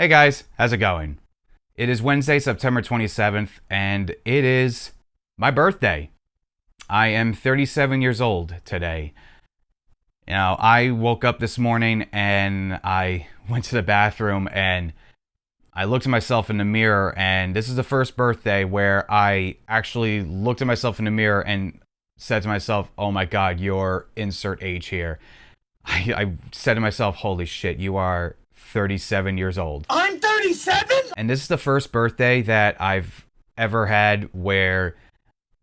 Hey guys, how's it going? It is Wednesday, September 27th, and it is my birthday. I am 37 years old today. I woke up this morning and I went to the bathroom and I looked at myself in the mirror, and this is the first birthday where I actually looked at myself in the mirror and said to myself, oh my god, your insert age here. I said to myself, holy shit, you are 37 years old. I'm 37? And this is the first birthday that I've ever had where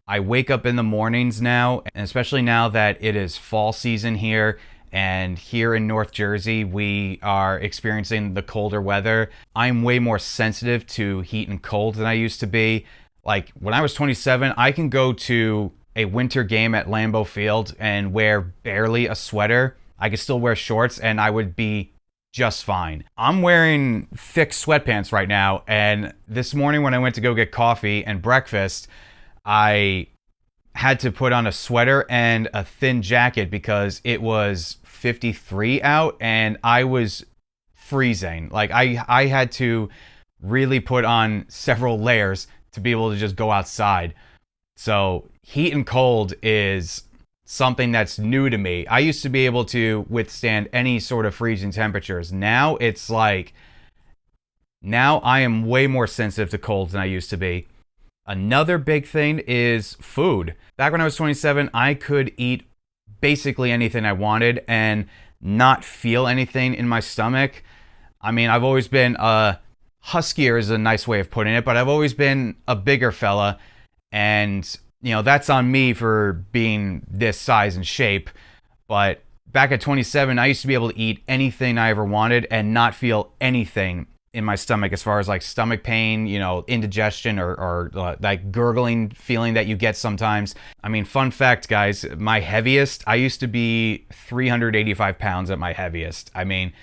I wake up in the mornings now, and especially now that it is fall season here, and here in North Jersey, we are experiencing the colder weather. I'm way more sensitive to heat and cold than I used to be. Like when I was 27, I can go to a winter game at Lambeau Field and wear barely a sweater. I could still wear shorts and I would be just fine. I'm wearing thick sweatpants right now, and this morning when I went to go get coffee and breakfast, I had to put on a sweater and a thin jacket because it was 53 out and I was freezing. Like I had to really put on several layers to be able to just go outside. So heat and cold is something that's new to me. I used to be able to withstand any sort of freezing temperatures. Now it's like, now I am way more sensitive to cold than I used to be. Another big thing is food. Back when I was 27, I could eat basically anything I wanted and not feel anything in my stomach. I mean, I've always been huskier is a nice way of putting it, but I've always been a bigger fella, and that's on me for being this size and shape. But back at 27, I used to be able to eat anything I ever wanted and not feel anything in my stomach as far as like stomach pain, indigestion or like gurgling feeling that you get sometimes. I mean, fun fact, guys, my heaviest, I used to be 385 pounds at my heaviest. I mean,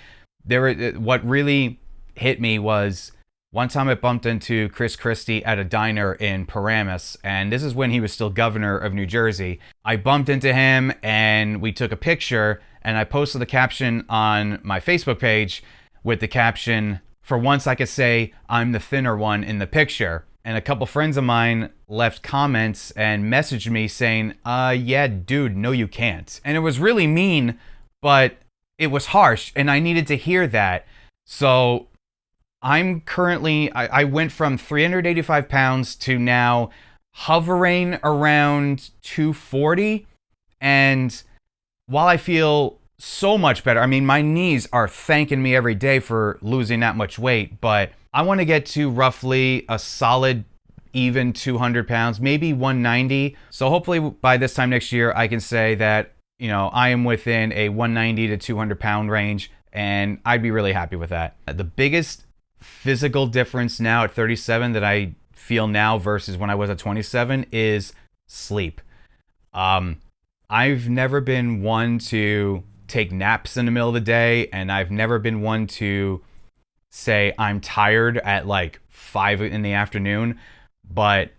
what really hit me was one time I bumped into Chris Christie at a diner in Paramus, and this is when he was still governor of New Jersey. I bumped into him and we took a picture, and I posted the caption on my Facebook page with the caption, "For once I could say I'm the thinner one in the picture." And a couple friends of mine left comments and messaged me saying, yeah, dude, no you can't. And it was really mean, but it was harsh, and I needed to hear that. So I'm currently, I went from 385 pounds to now hovering around 240. And while I feel so much better, I mean, my knees are thanking me every day for losing that much weight, but I want to get to roughly a solid even 200 pounds, maybe 190. So hopefully by this time next year, I can say that, I am within a 190 to 200 pound range, and I'd be really happy with that. The biggest physical difference now at 37 that I feel now versus when I was at 27 is sleep. I've never been one to take naps in the middle of the day, and I've never been one to say I'm tired at like 5 in the afternoon, but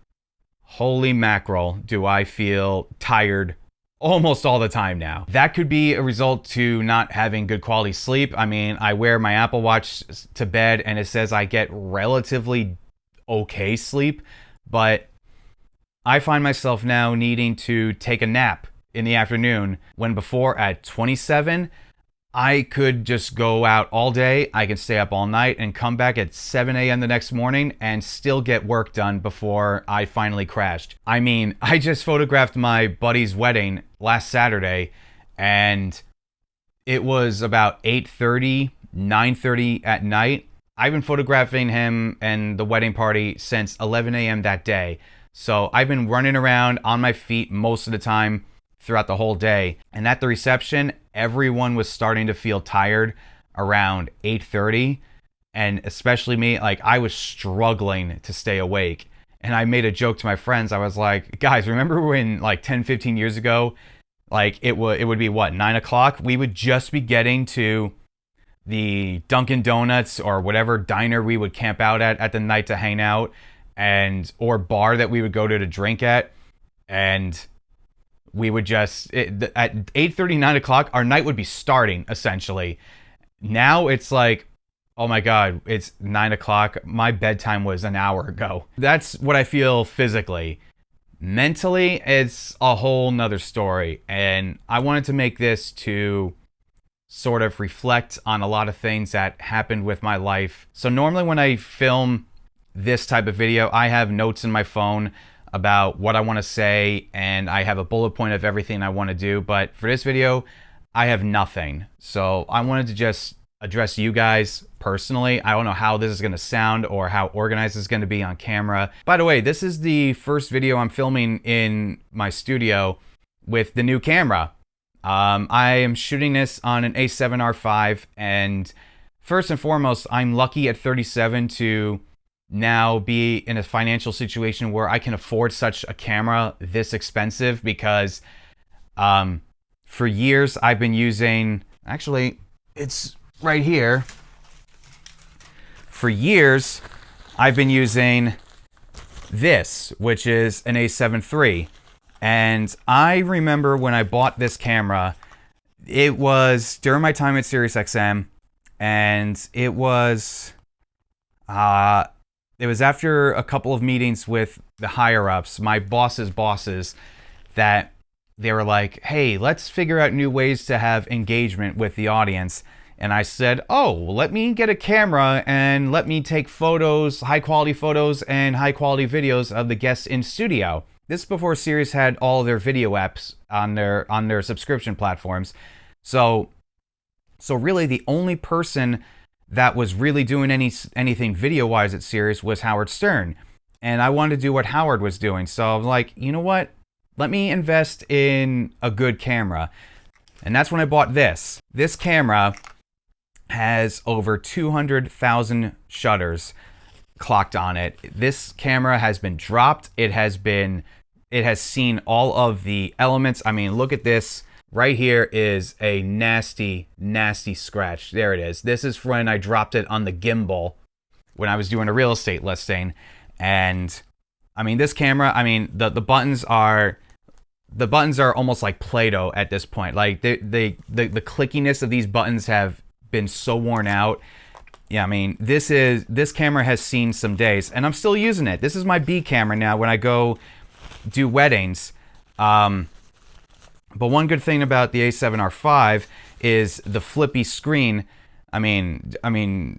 holy mackerel, do I feel tired almost all the time now. That could be a result to not having good quality sleep. I mean, I wear my Apple Watch to bed and it says I get relatively okay sleep, but I find myself now needing to take a nap in the afternoon, when before at 27, I could just go out all day, I could stay up all night and come back at 7 a.m. the next morning and still get work done before I finally crashed. I mean, I just photographed my buddy's wedding last Saturday, and it was about 8:30, 9:30 at night. I've been photographing him and the wedding party since 11 a.m. that day. So I've been running around on my feet most of the time throughout the whole day. And at the reception, everyone was starting to feel tired around 8:30. And especially me, like I was struggling to stay awake. And I made a joke to my friends. I was like, guys, remember when like 10, 15 years ago, like it would be what, 9 o'clock? We would just be getting to the Dunkin' Donuts or whatever diner we would camp out at the night to hang out, or bar that we would go to drink at. And we would just, at 8:30, 9 o'clock, our night would be starting, essentially. Now it's like Oh my God, it's 9 o'clock. My bedtime was an hour ago. That's what I feel physically. Mentally, it's a whole nother story. And I wanted to make this to sort of reflect on a lot of things that happened with my life. So normally when I film this type of video, I have notes in my phone about what I want to say, and I have a bullet point of everything I want to do. But for this video, I have nothing. So I wanted to just address you guys personally. I don't know how this is going to sound or how organized it's going to be on camera. By the way, this is the first video I'm filming in my studio with the new camera. I am shooting this on an A7R5, and first and foremost, I'm lucky at 37 to now be in a financial situation where I can afford such a camera this expensive, because for years I've been using, actually it's right here, for years I've been using this, which is an A7 III. And I remember when I bought this camera, it was during my time at SiriusXM, and it was after a couple of meetings with the higher ups, my boss's bosses, that they were like, hey, let's figure out new ways to have engagement with the audience. And I said, oh, let me get a camera and let me take photos, high quality photos and high quality videos of the guests in studio. This is before Sirius had all of their video apps on their subscription platforms. So really the only person that was really doing anything video-wise at Sirius was Howard Stern. And I wanted to do what Howard was doing. So I was like, you know what? Let me invest in a good camera. And that's when I bought this. This camera has over 200,000 shutters clocked on it. This camera has been dropped. It has seen all of the elements. I mean, look at this. Right here is a nasty, nasty scratch. There it is. This is when I dropped it on the gimbal when I was doing a real estate listing. And I mean, this camera, I mean, the buttons are almost like Play-Doh at this point. Like the clickiness of these buttons have been so worn out. Yeah, I mean, this camera has seen some days, and I'm still using it. This is my B camera now when I go do weddings. But one good thing about the A7R5 is the flippy screen. I mean,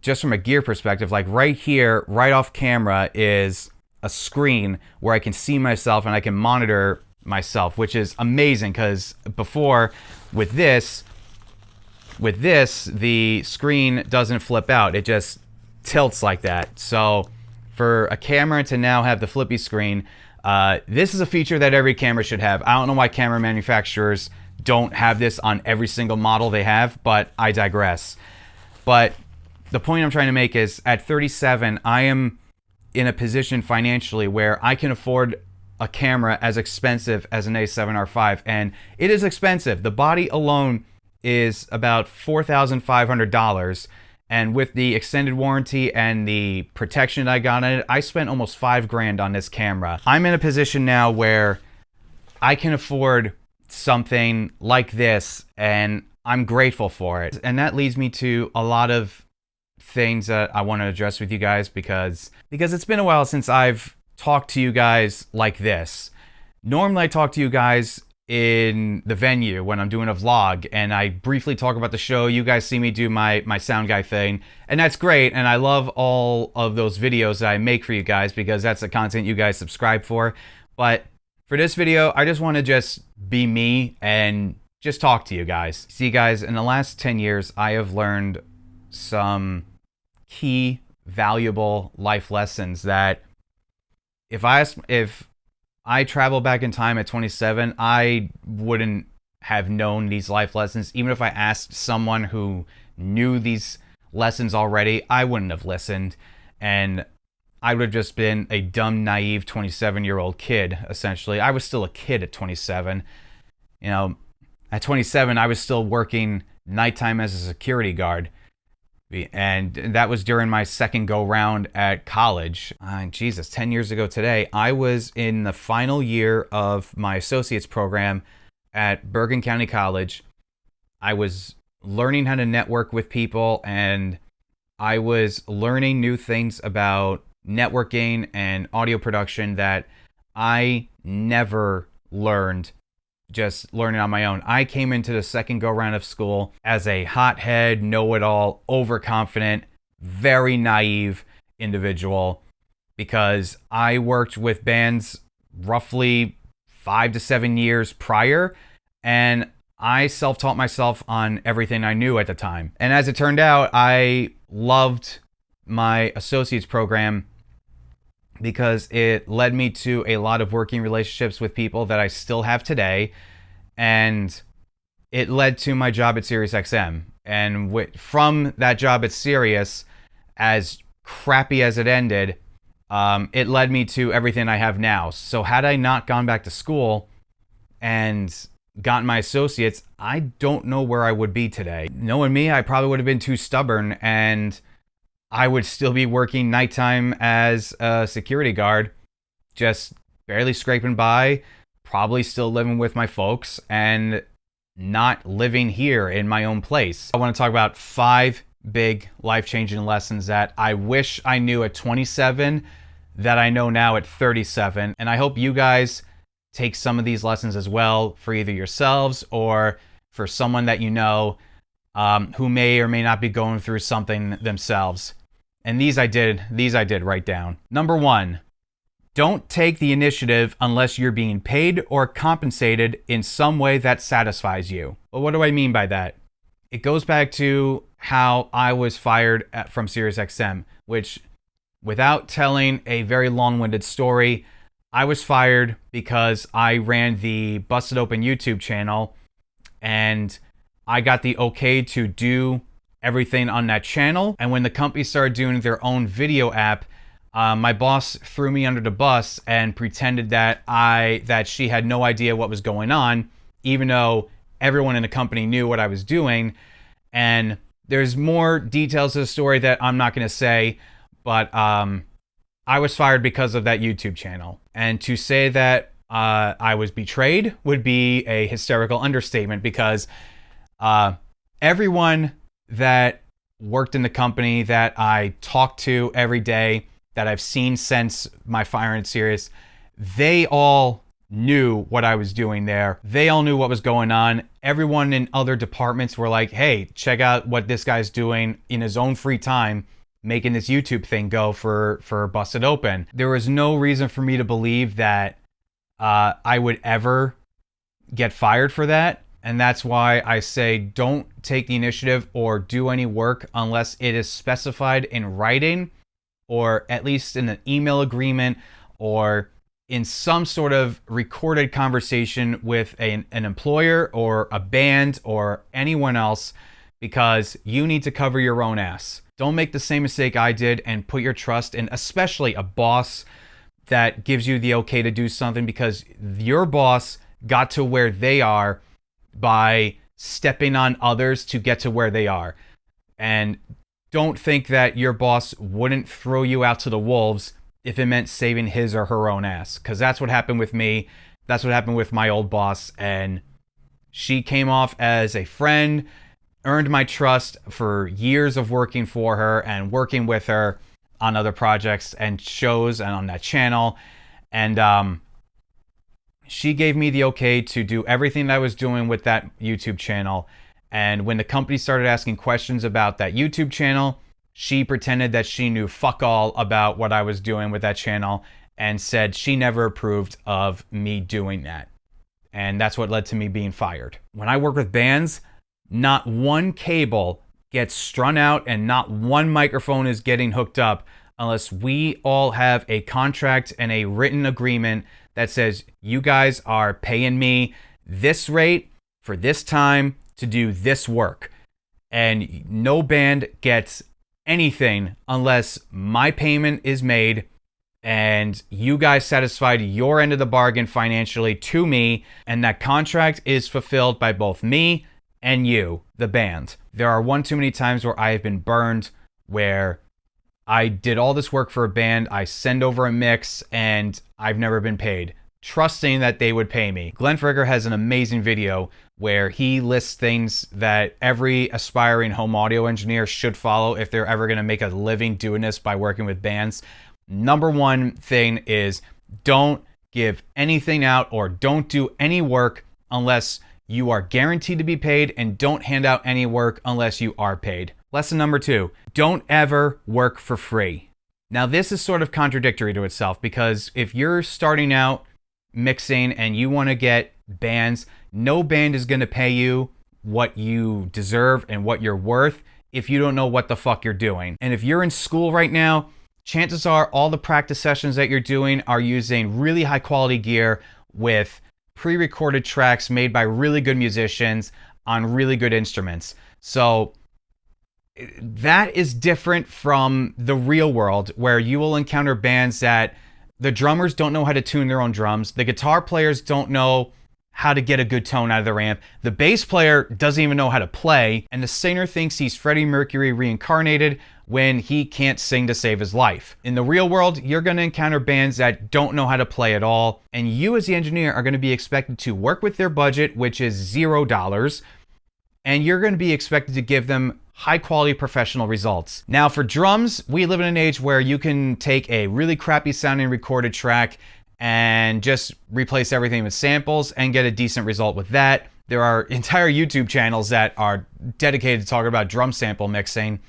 just from a gear perspective, like right here, right off camera, is a screen where I can see myself and I can monitor myself, which is amazing, because before with this, the screen doesn't flip out. It just tilts like that. So for a camera to now have the flippy screen, this is a feature that every camera should have. I don't know why camera manufacturers don't have this on every single model they have, but I digress. But the point I'm trying to make is, at 37, I am in a position financially where I can afford a camera as expensive as an A7R5, and it is expensive. The body alone is about $4,500. And with the extended warranty and the protection I got on it, I spent almost $5,000 on this camera. I'm in a position now where I can afford something like this, and I'm grateful for it. And that leads me to a lot of things that I want to address with you guys, because it's been a while since I've talked to you guys like this. Normally I talk to you guys in the venue when I'm doing a vlog, and I briefly talk about the show. You guys see me do my sound guy thing, and that's great, and I love all of those videos that I make for you guys, because that's the content you guys subscribe for. But for this video, I just want to just be me and just talk to you guys. See guys, in the last 10 years, I have learned some key, valuable life lessons that if I travel back in time at 27, I wouldn't have known these life lessons. Even if I asked someone who knew these lessons already, I wouldn't have listened. And I would have just been a dumb, naive 27-year-old kid, essentially. I was still a kid at 27. You know, at 27, I was still working nighttime as a security guard. And that was during my second go-round at college. Jesus, 10 years ago today, I was in the final year of my associate's program at Bergen County College. I was learning how to network with people, and I was learning new things about networking and audio production that I never learned just learning on my own. I came into the second go round of school as a hothead, know-it-all, overconfident, very naive individual because I worked with bands roughly 5 to 7 years prior, and I self-taught myself on everything I knew at the time. And as it turned out, I loved my associate's program because it led me to a lot of working relationships with people that I still have today, and it led to my job at SiriusXM. And from that job at Sirius, as crappy as it ended, it led me to everything I have now. So had I not gone back to school and gotten my associates, I don't know where I would be today. Knowing me, I probably would have been too stubborn, and I would still be working nighttime as a security guard, just barely scraping by, probably still living with my folks, and not living here in my own place. I want to talk about 5 big life-changing lessons that I wish I knew at 27 that I know now at 37. And I hope you guys take some of these lessons as well for either yourselves or for someone that you know who may or may not be going through something themselves. And these I did write down. Number 1, don't take the initiative unless you're being paid or compensated in some way that satisfies you. Well, what do I mean by that? It goes back to how I was fired from SiriusXM, which, without telling a very long-winded story, I was fired because I ran the Busted Open YouTube channel, and I got the okay to do everything on that channel. And when the company started doing their own video app, my boss threw me under the bus and pretended that she had no idea what was going on, even though everyone in the company knew what I was doing. And there's more details to the story that I'm not going to say, but I was fired because of that YouTube channel. And to say that I was betrayed would be a hysterical understatement, because everyone that worked in the company that I talked to every day, that I've seen since my firing at Sirius, they all knew what I was doing there. They all knew what was going on. Everyone in other departments were like, hey, check out what this guy's doing in his own free time, making this YouTube thing go for Busted Open. There was no reason for me to believe that I would ever get fired for that. And that's why I say don't take the initiative or do any work unless it is specified in writing, or at least in an email agreement, or in some sort of recorded conversation with an employer or a band or anyone else, because you need to cover your own ass. Don't make the same mistake I did and put your trust in, especially a boss that gives you the okay to do something, because your boss got to where they are by stepping on others to get to where they are. And don't think that your boss wouldn't throw you out to the wolves if it meant saving his or her own ass, because that's what happened with me. That's what happened with my old boss, and she came off as a friend, earned my trust for years of working for her and working with her on other projects and shows and on that channel. And she gave me the okay to do everything that I was doing with that YouTube channel. And when the company started asking questions about that YouTube channel, she pretended that she knew fuck all about what I was doing with that channel and said she never approved of me doing that. And that's what led to me being fired. When I work with bands, not one cable gets strung out and not one microphone is getting hooked up unless we all have a contract and a written agreement that says you guys are paying me this rate for this time to do this work. And no band gets anything unless my payment is made and you guys satisfied your end of the bargain financially to me, and that contract is fulfilled by both me and you, the band. There are one too many times where I have been burned, where I did all this work for a band, I send over a mix, and I've never been paid, trusting that they would pay me. Glenn Frigger has an amazing video where he lists things that every aspiring home audio engineer should follow if they're ever going to make a living doing this by working with bands. Number one thing is don't give anything out or don't do any work unless you are guaranteed to be paid, and don't hand out any work unless you are paid. Lesson number 2, don't ever work for free. Now this is sort of contradictory to itself, because if you're starting out mixing and you want to get bands, no band is going to pay you what you deserve and what you're worth if you don't know what the fuck you're doing. And if you're in school right now, chances are all the practice sessions that you're doing are using really high quality gear with pre-recorded tracks made by really good musicians on really good instruments. So that is different from the real world, where you will encounter bands that the drummers don't know how to tune their own drums, the guitar players don't know how to get a good tone out of their amp, the bass player doesn't even know how to play, and the singer thinks he's Freddie Mercury reincarnated when he can't sing to save his life. In the real world, you're going to encounter bands that don't know how to play at all, and you as the engineer are going to be expected to work with their budget, which is $0, and you're going to be expected to give them high quality professional results. Now for drums, we live in an age where you can take a really crappy sounding recorded track and just replace everything with samples and get a decent result with that. There are entire YouTube channels that are dedicated to talking about drum sample mixing.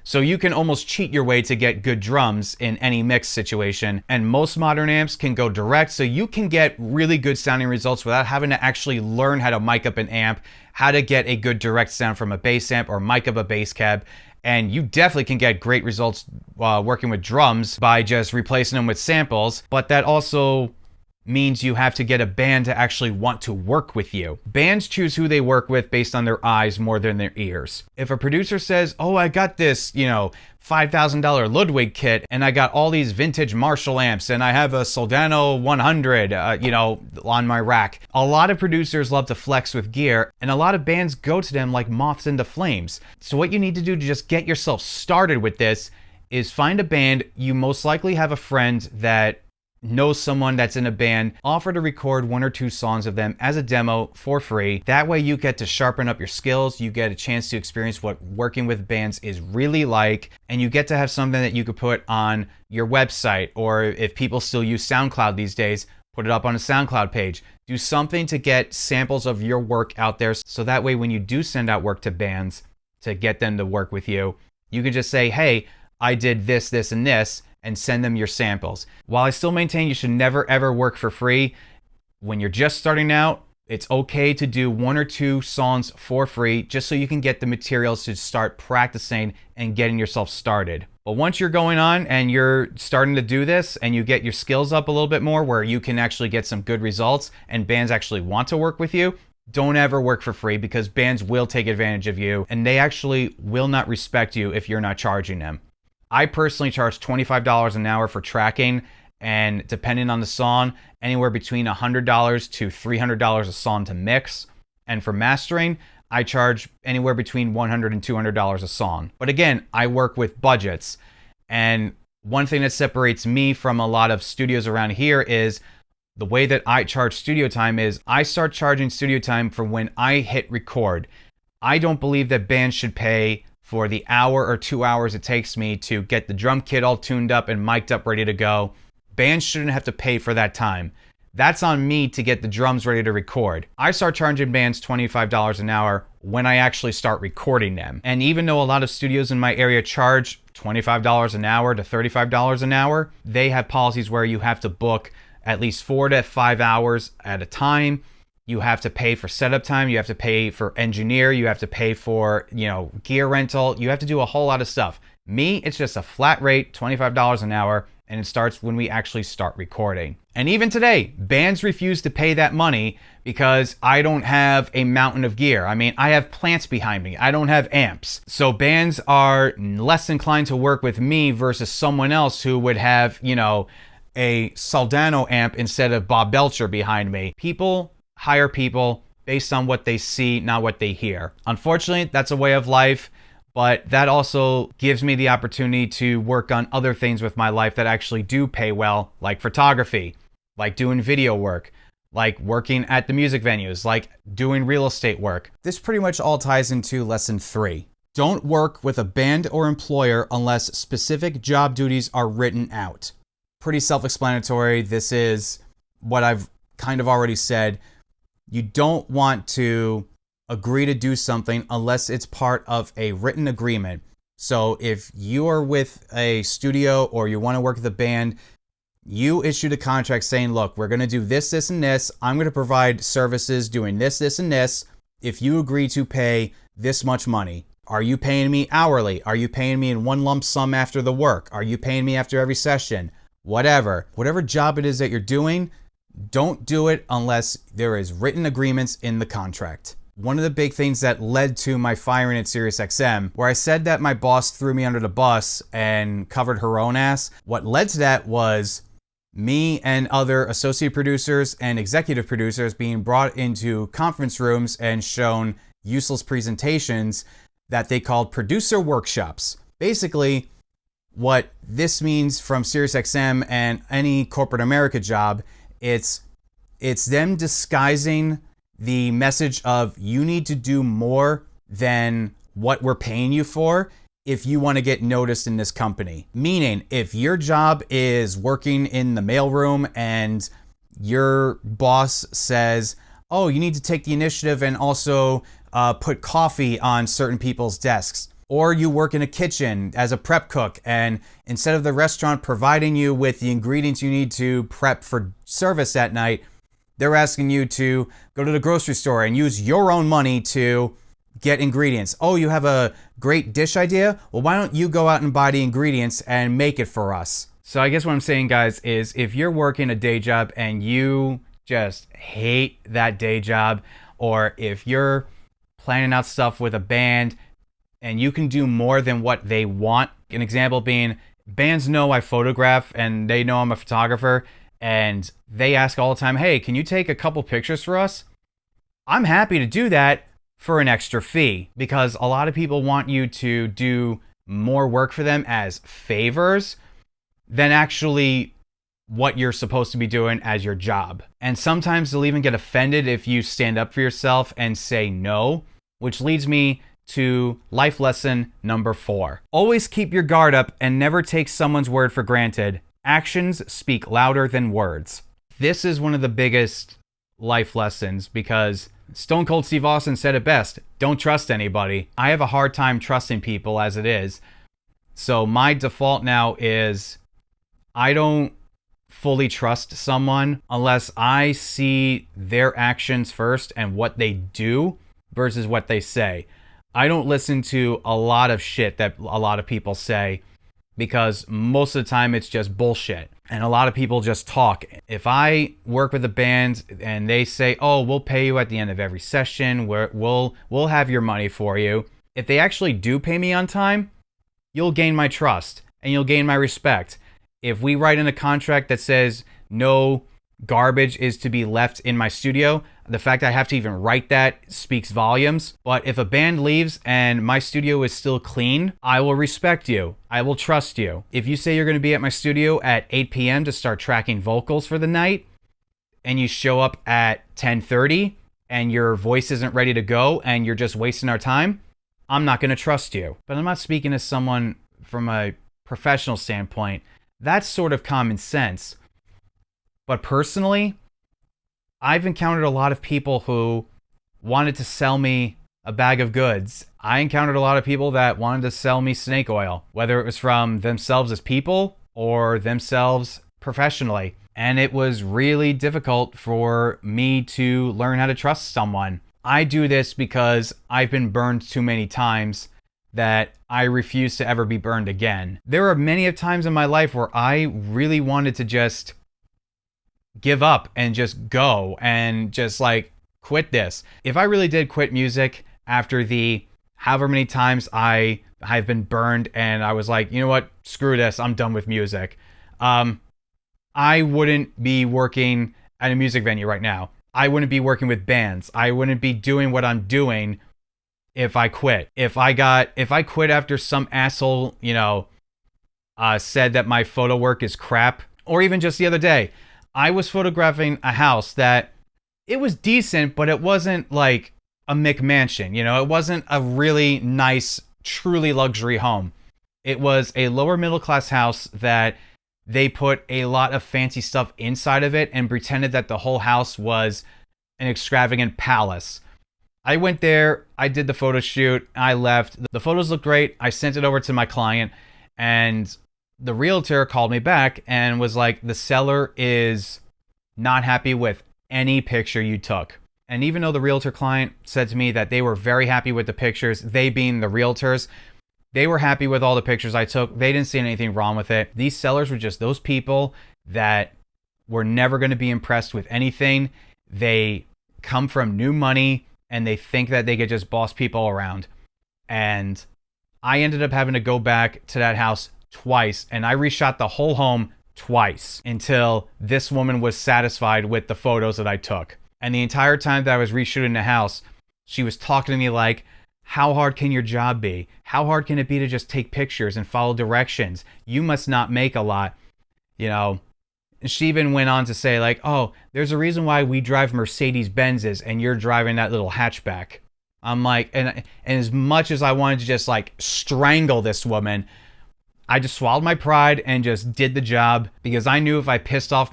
So you can almost cheat your way to get good drums in any mix situation. And most modern amps can go direct, so you can get really good sounding results without having to actually learn how to mic up an amp, how to get a good direct sound from a bass amp or mic up a bass cab. And you definitely can get great results working with drums by just replacing them with samples, but that also means you have to get a band to actually want to work with you. Bands choose who they work with based on their eyes more than their ears. If a producer says, oh, I got this, $5,000 Ludwig kit, and I got all these vintage Marshall amps, and I have a Soldano 100, on my rack. A lot of producers love to flex with gear, and a lot of bands go to them like moths into flames. So what you need to do to just get yourself started with this is find a band. You most likely have a friend that knows someone that's in a band, offer to record 1 or 2 songs of them as a demo for free. That way you get to sharpen up your skills, you get a chance to experience what working with bands is really like, and you get to have something that you could put on your website, or if people still use SoundCloud these days, put it up on a SoundCloud page. Do something to get samples of your work out there, so that way when you do send out work to bands to get them to work with you, you can just say, hey, I did this, this, and this, and send them your samples. While I still maintain you should never ever work for free, when you're just starting out, it's okay to do 1 or 2 songs for free just so you can get the materials to start practicing and getting yourself started. But once you're going on and you're starting to do this and you get your skills up a little bit more where you can actually get some good results and bands actually want to work with you, don't ever work for free, because bands will take advantage of you and they actually will not respect you if you're not charging them. I personally charge $25 an hour for tracking, and depending on the song, anywhere between $100 to $300 a song to mix. And for mastering, I charge anywhere between $100 and $200 a song. But again, I work with budgets. And one thing that separates me from a lot of studios around here is the way that I charge studio time is I start charging studio time for when I hit record. I don't believe that bands should pay for the hour or 2 hours it takes me to get the drum kit all tuned up and mic'd up ready to go. Bands shouldn't have to pay for that time. That's on me to get the drums ready to record. I start charging bands $25 an hour when I actually start recording them. And even though a lot of studios in my area charge $25 an hour to $35 an hour, they have policies where you have to book at least 4 to 5 hours at a time. You have to pay for setup time, you have to pay for engineer, you have to pay for, gear rental, you have to do a whole lot of stuff. Me, it's just a flat rate, $25 an hour, and it starts when we actually start recording. And even today, bands refuse to pay that money because I don't have a mountain of gear. I have plants behind me, I don't have amps. So bands are less inclined to work with me versus someone else who would have, a Soldano amp instead of Bob Belcher behind me. People hire people based on what they see, not what they hear. Unfortunately, that's a way of life, but that also gives me the opportunity to work on other things with my life that actually do pay well, like photography, like doing video work, like working at the music venues, like doing real estate work. This pretty much all ties into lesson 3. Don't work with a band or employer unless specific job duties are written out. Pretty self-explanatory. This is what I've kind of already said. You don't want to agree to do something unless it's part of a written agreement. So if you are with a studio or you want to work with a band, you issued a contract saying, look, we're going to do this, this, and this. I'm going to provide services doing this, this, and this. If you agree to pay this much money, are you paying me hourly? Are you paying me in one lump sum after the work? Are you paying me after every session? Whatever job it is that you're doing, don't do it unless there is written agreements in the contract. One of the big things that led to my firing at SiriusXM, where I said that my boss threw me under the bus and covered her own ass, what led to that was me and other associate producers and executive producers being brought into conference rooms and shown useless presentations that they called producer workshops. Basically, what this means from SiriusXM and any corporate America job, it's them disguising the message of you need to do more than what we're paying you for if you want to get noticed in this company. Meaning, if your job is working in the mailroom and your boss says, oh, you need to take the initiative and also put coffee on certain people's desks. Or you work in a kitchen as a prep cook, and instead of the restaurant providing you with the ingredients you need to prep for service that night, they're asking you to go to the grocery store and use your own money to get ingredients. Oh, you have a great dish idea? Well, why don't you go out and buy the ingredients and make it for us? So I guess what I'm saying, guys, is if you're working a day job and you just hate that day job, or if you're planning out stuff with a band and you can do more than what they want, an example being bands know I photograph and they know I'm a photographer, and they ask all the time, hey, can you take a couple pictures for us? I'm happy to do that for an extra fee, because a lot of people want you to do more work for them as favors than actually what you're supposed to be doing as your job. And sometimes they'll even get offended if you stand up for yourself and say no, which leads me to life lesson number 4. Always keep your guard up and never take someone's word for granted. Actions speak louder than words. This is one of the biggest life lessons, because Stone Cold Steve Austin said it best: don't trust anybody. I have a hard time trusting people as it is. So my default now is I don't fully trust someone unless I see their actions first and what they do versus what they say. I don't listen to a lot of shit that a lot of people say, because most of the time it's just bullshit. And a lot of people just talk. If I work with a band and they say, oh, we'll pay you at the end of every session, we'll have your money for you. If they actually do pay me on time, you'll gain my trust and you'll gain my respect. If we write in a contract that says no garbage is to be left in my studio, the fact that I have to even write that speaks volumes. But if a band leaves and my studio is still clean, I will respect you. I will trust you. If you say you're going to be at my studio at 8 p.m. to start tracking vocals for the night, and you show up at 10:30 and your voice isn't ready to go and you're just wasting our time, I'm not going to trust you. But I'm not speaking as someone from a professional standpoint. That's sort of common sense. But personally, I've encountered a lot of people who wanted to sell me a bag of goods. I encountered a lot of people that wanted to sell me snake oil, whether it was from themselves as people or themselves professionally. And it was really difficult for me to learn how to trust someone. I do this because I've been burned too many times that I refuse to ever be burned again. There are many times in my life where I really wanted to just give up and just go and just like quit this. If I really did quit music after the however many times I've been burned and I was like, you know what, screw this, I'm done with music, I wouldn't be working at a music venue right now. I wouldn't be working with bands. I wouldn't be doing what I'm doing if I quit. If I quit after some asshole, said that my photo work is crap, or even just the other day, I was photographing a house that it was decent, but it wasn't like a McMansion. You know, it wasn't a really nice, truly luxury home. It was a lower middle class house that they put a lot of fancy stuff inside of it and pretended that the whole house was an extravagant palace. I went there, I did the photo shoot, I left. The photos looked great. I sent it over to my client, and the realtor called me back and was like, the seller is not happy with any picture you took. And even though the realtor client said to me that they were very happy with the pictures, they being the realtors, they were happy with all the pictures I took. They didn't see anything wrong with it. These sellers were just those people that were never going to be impressed with anything. They come from new money and they think that they could just boss people around. And I ended up having to go back to that house twice, and I reshot the whole home twice until this woman was satisfied with the photos that I took. And the entire time that I was reshooting the house, she was talking to me like, how hard can your job be? How hard can it be to just take pictures and follow directions? You must not make a lot. You know, she even went on to say like, oh, there's a reason why we drive Mercedes Benzes and you're driving that little hatchback. I'm like, and as much as I wanted to just like strangle this woman, I just swallowed my pride and just did the job, because I knew if I pissed off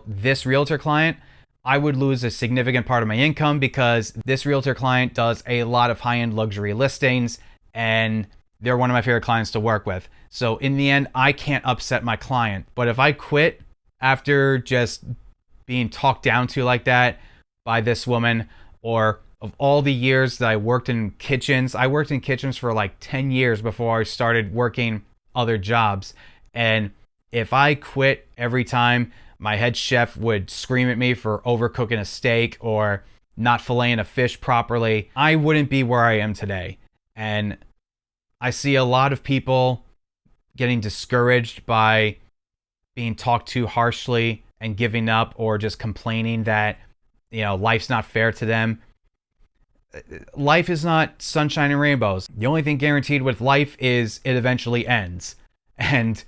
this realtor client, I would lose a significant part of my income, because this realtor client does a lot of high-end luxury listings and they're one of my favorite clients to work with. So in the end, I can't upset my client. But if I quit after just being talked down to like that by this woman, or of all the years that I worked in kitchens, I worked in kitchens for like 10 years before I started working other jobs. And if I quit every time my head chef would scream at me for overcooking a steak or not filleting a fish properly, I wouldn't be where I am today. And I see a lot of people getting discouraged by being talked to harshly and giving up, or just complaining that, you know, life's not fair to them. Life is not sunshine and rainbows. The only thing guaranteed with life is it eventually ends. And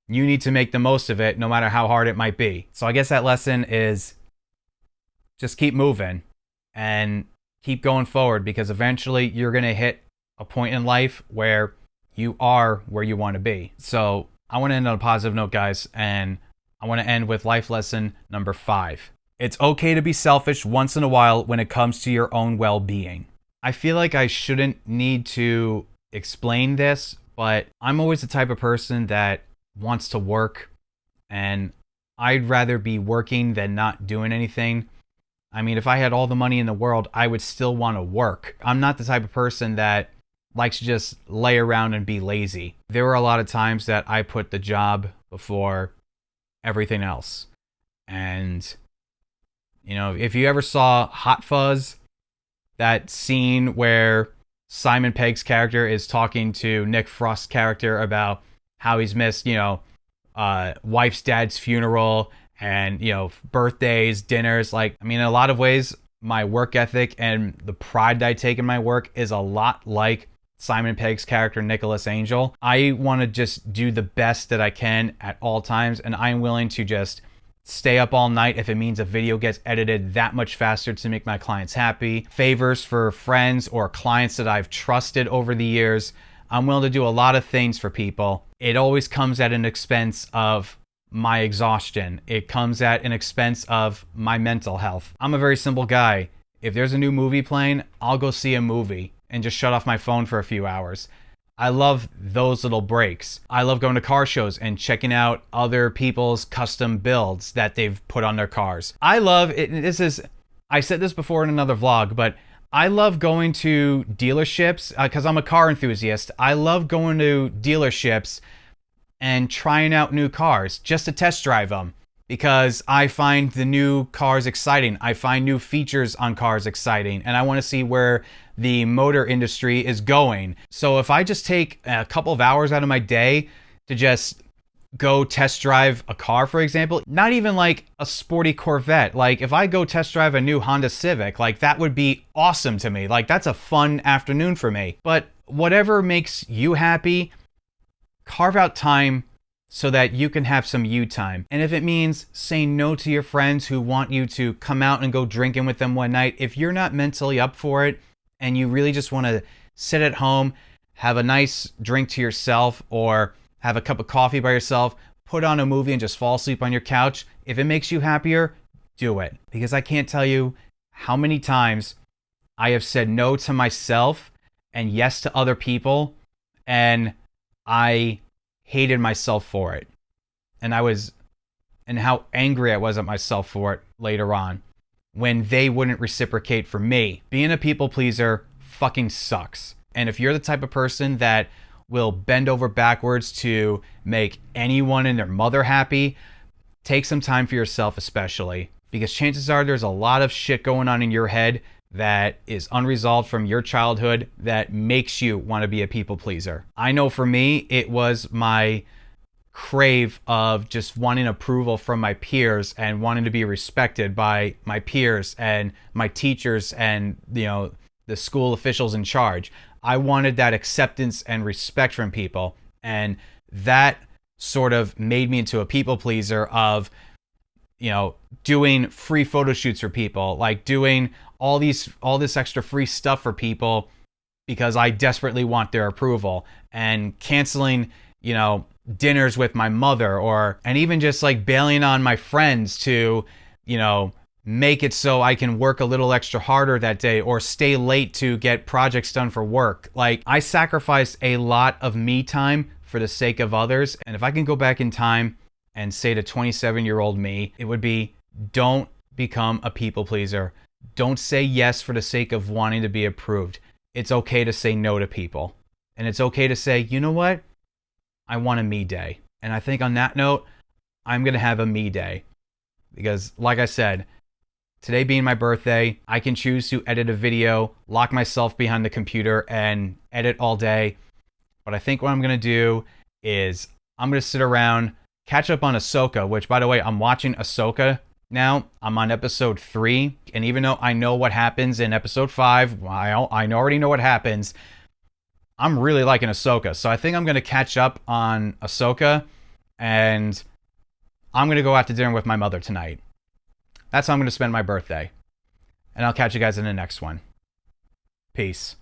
you need to make the most of it, no matter how hard it might be. So I guess that lesson is just keep moving and keep going forward, because eventually you're going to hit a point in life where you are where you want to be. So I want to end on a positive note, guys, and I want to end with life lesson number 5. It's okay to be selfish once in a while when it comes to your own well-being. I feel like I shouldn't need to explain this, but I'm always the type of person that wants to work, and I'd rather be working than not doing anything. I mean, if I had all the money in the world, I would still want to work. I'm not the type of person that likes to just lay around and be lazy. There were a lot of times that I put the job before everything else. And, you know, if you ever saw Hot Fuzz, that scene where Simon Pegg's character is talking to Nick Frost's character about how he's missed, you know, wife's dad's funeral and, you know, birthdays, dinners. Like, I mean, in a lot of ways, my work ethic and the pride that I take in my work is a lot like Simon Pegg's character, Nicholas Angel. I want to just do the best that I can at all times, and I'm willing to just stay up all night if it means a video gets edited that much faster to make my clients happy. Favors for friends or clients that I've trusted over the years. I'm willing to do a lot of things for people. It always comes at an expense of my exhaustion. It comes at an expense of my mental health. I'm a very simple guy. If there's a new movie playing, I'll go see a movie and just shut off my phone for a few hours. I love those little breaks. I love going to car shows and checking out other people's custom builds that they've put on their cars. I love it. I said this before in another vlog, but I love going to dealerships because I'm a car enthusiast. I love going to dealerships and trying out new cars just to test drive them, because I find the new cars exciting. I find new features on cars exciting, and I want to see where the motor industry is going. So if I just take a couple of hours out of my day to just go test drive a car, for example, not even like a sporty Corvette, like if I go test drive a new Honda Civic, like that would be awesome to me. Like that's a fun afternoon for me. But whatever makes you happy, carve out time so that you can have some you time. And if it means saying no to your friends who want you to come out and go drinking with them one night, if you're not mentally up for it and you really just want to sit at home, have a nice drink to yourself or have a cup of coffee by yourself, put on a movie and just fall asleep on your couch, if it makes you happier, do it. Because I can't tell you how many times I have said no to myself and yes to other people, and I hated myself for it. And how angry I was at myself for it later on when they wouldn't reciprocate for me. Being a people pleaser fucking sucks. And if you're the type of person that will bend over backwards to make anyone and their mother happy, take some time for yourself especially, because chances are there's a lot of shit going on in your head that is unresolved from your childhood that makes you want to be a people pleaser. I know for me, it was my crave of just wanting approval from my peers and wanting to be respected by my peers and my teachers and, the school officials in charge. I wanted that acceptance and respect from people. And that sort of made me into a people pleaser of, doing free photo shoots for people, like doing all this extra free stuff for people because I desperately want their approval, and canceling, dinners with my mother, and even just like bailing on my friends to, make it so I can work a little extra harder that day or stay late to get projects done for work. Like, I sacrificed a lot of me time for the sake of others. And if I can go back in time and say to 27-year-old me, it would be, don't become a people pleaser. Don't say yes for the sake of wanting to be approved. It's okay to say no to people. And it's okay to say, you know what? I want a me day. And I think on that note, I'm going to have a me day. Because like I said, today being my birthday, I can choose to edit a video, lock myself behind the computer, and edit all day. But I think what I'm going to do is I'm going to sit around, catch up on Ahsoka, which, by the way, I'm watching Ahsoka now. I'm on episode 3. And even though I know what happens in episode 5, I already know what happens, I'm really liking Ahsoka. So I think I'm going to catch up on Ahsoka, and I'm going to go out to dinner with my mother tonight. That's how I'm going to spend my birthday. And I'll catch you guys in the next one. Peace.